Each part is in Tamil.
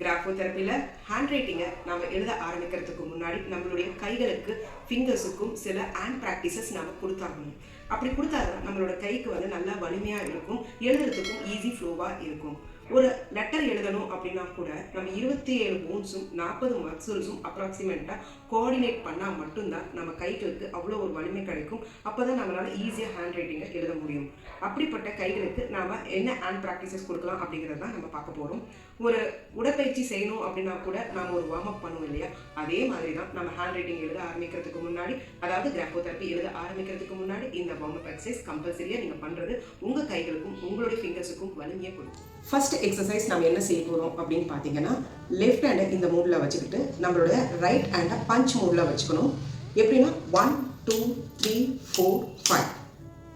கிராஃபோ தெரப்பியில் ஹேண்ட் ரைட்டிங்கை நம்ம எழுத ஆரம்பிக்கிறதுக்கு முன்னாடி நம்மளுடைய கைகளுக்கு ஃபிங்கர்ஸுக்கும் சில ஹேண்ட் ப்ராக்டிசஸ் நம்ம கொடுத்தாகணும். அப்படி கொடுத்தாதான் நம்மளோட கைக்கு வந்து நல்லா வலிமையாக இருக்கும், எழுதுறதுக்கும் ஈஸி ஃப்ளோவாக இருக்கும். ஒரு லெட்டர் எழுதணும் அப்படின்னா கூட நம்ம 27 போன்ஸும் 40 மசில்ஸும் அப்ராக்சிமேட்டாக கோஆர்டினேட் பண்ணால் மட்டும்தான் நம்ம கைகளுக்கு அவ்வளோ ஒரு வலிமை கிடைக்கும். அப்போ தான் நம்மளால் ஈஸியாக ஹேண்ட் ரைட்டிங்கை எழுத முடியும். அப்படிப்பட்ட கைகளுக்கு நாம் என்ன ஹேண்ட் ப்ராக்டிசஸ் கொடுக்கலாம் அப்படிங்கிறது தான் நம்ம பார்க்க போகிறோம். ஒரு உடற்பயிற்சி செய்யணும் அப்படின்னா கூட நாம் ஒரு வார்ம் அப் பண்ணுவோம் இல்லையா, அதே மாதிரி தான் நம்ம ஹேண்ட் ரைட்டிங் எழுத ஆரம்பிக்கிறதுக்கு முன்னாடி, அதாவது கிராஃபோ தெரப்பி எழுத ஆரம்பிக்கிறதுக்கு முன்னாடி இந்த வார்ம் அப் எக்ஸசைஸ் கம்பல்சரியாக நீங்கள் பண்ணுறது உங்கள் கைகளுக்கும் உங்களுடைய ஃபிங்கர்ஸுக்கும் வலிமையாக கொடுக்கும். ஃபர்ஸ்ட் எக்ஸசைஸ் நம்ம என்ன செய்ய போகிறோம் அப்படின்னு பார்த்தீங்கன்னா, லெஃப்ட் ஹேண்டை இந்த மூடில் வச்சுக்கிட்டு நம்மளோட ரைட் ஹேண்டை பஞ்ச் மூடில் வச்சுக்கணும். எப்படின்னா 1 2 3 4 5.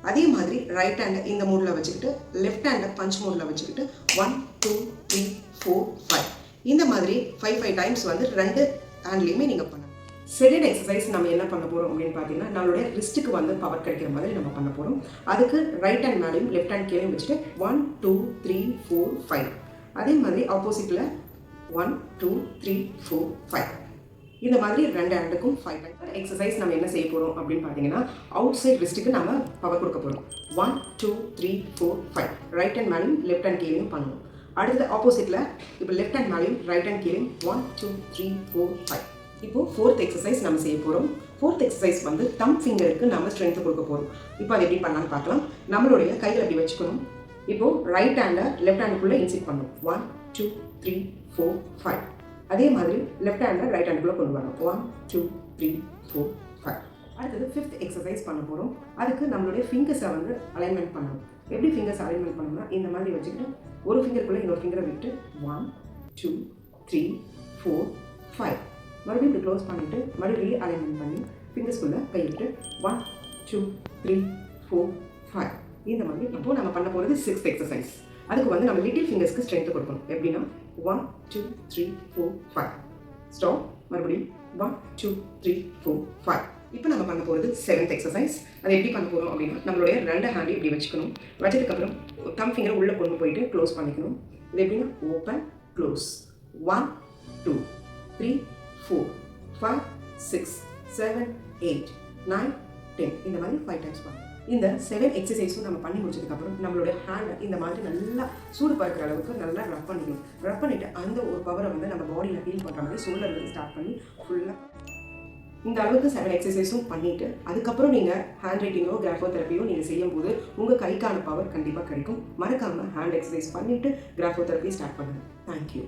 அதே மாதிரி ரைட் ஹேண்டை இந்த மூடில் வச்சுக்கிட்டு லெஃப்ட் ஹேண்டை பஞ்ச் மூடில் வச்சுக்கிட்டு 1 2 3 4 5. இந்த மாதிரி 5 டைம்ஸ் வந்து 2 ஹேண்ட்லேயுமே நீங்கள் பண்ணணும். செகண்ட் எக்ஸசைஸ் நம்ம என்ன பண்ண போகிறோம் அப்படின்னு பார்த்தீங்கன்னா, நம்மளுடைய ரிஸ்ட்டுக்கு வந்து பவர் கிடைக்கிற மாதிரி நம்ம பண்ண போகிறோம். அதுக்கு ரைட் ஹேண்ட் மேலேயும் லெஃப்ட் ஹேண்ட் கீழே வச்சுட்டு 1 2 3 4 5. அதே மாதிரி ஆப்போசிட்டில் 1 2 3 4 5. இந்த மாதிரி 2 ஹேண்டுக்கும் 5 டைம் எக்ஸசைஸ் நம்ம என்ன செய்ய போகிறோம் அப்படின்னு பார்த்தீங்கன்னா, அவுட் சைட் ரிஸ்ட்டுக்கு நம்ம பவர் கொடுக்க போகிறோம். 1 2 3 4 5. ரைட் ஹேண்ட் மேலேயும் லெஃப்ட் ஹேண்ட் கீழேயும் பண்ணணும். அடுத்தது ஆப்போசிட்டில் இப்போ லெஃப்ட் ஹேண்ட் மேலேயும் ரைட் ஹேண்ட் கீழேயும் 1 2 3 4 5. இப்போது ஃபோர்த் எக்ஸசைஸ் நம்ம செய்ய போகிறோம். ஃபோர்த் எக்ஸசைஸ் வந்து தம் ஃபிங்கருக்கு நம்ம ஸ்ட்ரென்த்து கொடுக்க போகிறோம். இப்போ அது எப்படி பண்ணலான்னு பார்க்கலாம். நம்மளுடைய கையில் அப்படி வச்சுக்கணும். இப்போது ரைட் ஹேண்டை லெஃப்ட் ஹேண்டுக்குள்ளே இன்சிட் பண்ணணும். 1 2 3 4 5. அதே மாதிரி லெஃப்ட் ஹேண்டை ரைட் ஹேண்டுக்குள்ளே கொண்டு வரணும். 1 2 3 4 5. அடுத்தது ஃபிஃப்த் எக்ஸசைஸ் பண்ண போகிறோம். அதுக்கு நம்மளுடைய ஃபிங்கர்ஸை வந்து அலைன்மெண்ட் பண்ணணும். எப்படி ஃபிங்கர்ஸ் அலைன்மெண்ட் பண்ணணும்னா, இந்த மாதிரி வச்சுக்கிட்டு ஒரு ஃபிங்கருக்குள்ளே இன்னொரு ஃபிங்கரை விட்டு 1 2 3 4 5. மறுபடியும் இப்படி க்ளோஸ் பண்ணிவிட்டு மறுபடியும் அலைன்மெண்ட் பண்ணி ஃபிங்கர்ஸ்குள்ளே கை விட்டு 1 2 3 4 5. இந்த மாதிரி இப்போது நம்ம பண்ண போகிறது 6th எக்ஸசைஸ். அதுக்கு வந்து நம்ம லிட்டில் ஃபிங்கர்ஸ்க்கு ஸ்ட்ரென்த்து கொடுக்கணும். எப்படின்னா 1 2 3 4 5. ஸ்டாப். மறுபடியும் 1 2 3 4 5. இப்போ நம்ம பண்ண போகிறது 7th எக்ஸசைஸ். அதை எப்படி பண்ண போகிறோம் அப்படின்னா, நம்மளுடைய 2 ஹேண்டையும் இப்படி வச்சுக்கணும். வச்சதுக்கப்புறம் தம் ஃபிங்கரை உள்ளே கொண்டு போயிட்டு க்ளோஸ் பண்ணிக்கணும். இது எப்படின்னா ஓப்பன் க்ளோஸ் 1 2 3 4 5 6 7 8 9 10. இந்த மாதிரி 5 டைம்ஸ் பண்ணணும். இந்த 7 எக்ஸசைஸும் நம்ம பண்ணி முடிச்சதுக்கப்புறம் நம்மளோட ஹேண்டை இந்த மாதிரி நல்லா சூடு பார்க்குற அளவுக்கு நல்லா ரப் பண்ணிக்கணும். ரப் பண்ணிவிட்டு அந்த ஒரு பவரை வந்து நம்ம பாடியில் ஃபீல் பண்ணுற மாதிரி சோல்டர்லேருந்து ஸ்டார்ட் பண்ணி ஃபுல்லாக இந்த அளவுக்கு 7 எக்ஸசைஸும் பண்ணிவிட்டு அதுக்கப்புறம் நீங்கள் ஹேண்ட் ரைட்டிங்கோ கிராஃபோ தெரப்பியோ நீங்கள் செய்யும்போது உங்கள் கைக்கான பவர் கண்டிப்பாக கிடைக்கும். மறக்காமல் ஹேண்ட் எக்ஸசைஸ் பண்ணிவிட்டு கிராஃபோ தெரப்பி ஸ்டார்ட் பண்ணுங்கள். தேங்க்யூ.